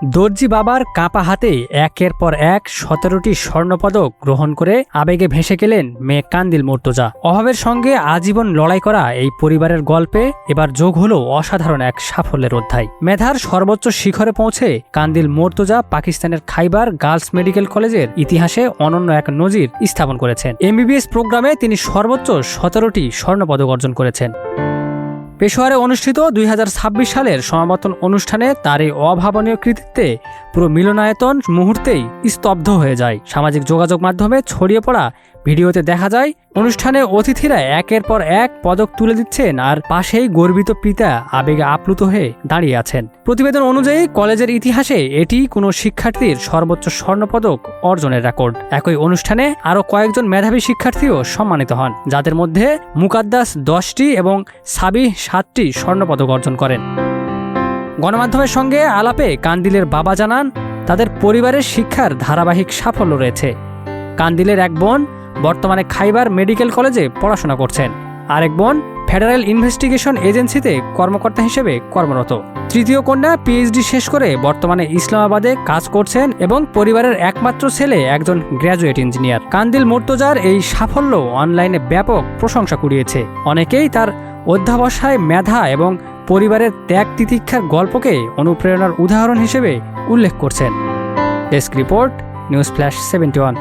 দর্জি বাবার কাঁপা হাতে একের পর এক 17টি স্বর্ণপদক গ্রহণ করে আবেগে ভেসে গেলেন মেয়ে কান্দিল মুর্তজা। অভাবের সঙ্গে আজীবন লড়াই করা এই পরিবারের গল্পে এবার যোগ হলো অসাধারণ এক সাফল্যের অধ্যায়। মেধার সর্বোচ্চ শিখরে পৌঁছে কান্দিল মুর্তজা পাকিস্তানের খাইবার গার্লস মেডিকেল কলেজের ইতিহাসে অনন্য এক নজির স্থাপন করেছেন। MBBS প্রোগ্রামে তিনি সর্বোচ্চ 17টি স্বর্ণপদক অর্জন করেছেন। পেশোয়ারে অনুষ্ঠিত 2026 সালের সমাবর্তন অনুষ্ঠানে তার এই অভাবনীয় কৃতিত্বে পুরো মিলনায়তন মুহূর্তেই স্তব্ধ হয়ে যায়। সামাজিক যোগাযোগ মাধ্যমে ছড়িয়ে পড়া ভিডিওতে দেখা যায় অনুষ্ঠানে অতিথিরা একের পর এক পদক তুলে দিচ্ছেন আর পাশেই গর্বিত পিতা আবেগে আপ্লুত হয়ে দাঁড়িয়ে আছেন। প্রতিবেদন অনুযায়ী কলেজের ইতিহাসে এটি কোনো শিক্ষার্থীর সর্বোচ্চ স্বর্ণপদক অর্জনের রেকর্ড। একই অনুষ্ঠানে আরও কয়েকজন মেধাবী শিক্ষার্থীও সম্মানিত হন, যাদের মধ্যে মুকাদ্দাস 10টি এবং সাবিহ 7টি স্বর্ণপদক অর্জন করেন। গণমাধ্যমের সঙ্গে আলাপে কান্দিলের বাবা জানান, তাদের পরিবারের শিক্ষার ধারাবাহিক সাফল্য রয়েছে। কান্দিলের এক বোন বর্তমানে খাইবার মেডিকেল কলেজে পড়াশোনা করছেন, আরেক বোন ফেডারেল ইনভেস্টিগেশন এজেন্সিতে কর্মকর্তা হিসেবে কর্মরত। তৃতীয় কন্যা PhD শেষ করে বর্তমানে ইসলামাবাদে কাজ করছেন এবং পরিবারের একমাত্র ছেলে একজন গ্র্যাজুয়েট ইঞ্জিনিয়ার। কান্দিল মুর্তজার এই সাফল্য অনলাইনে ব্যাপক প্রশংসা কুড়িয়েছে। অনেকেই তার অধ্যাবসায়, মেধা এবং পরিবারের ত্যাগ তিতিক্ষার গল্পকে অনুপ্রেরণার উদাহরণ হিসেবে উল্লেখ করছেন। Desk report, news flash 71।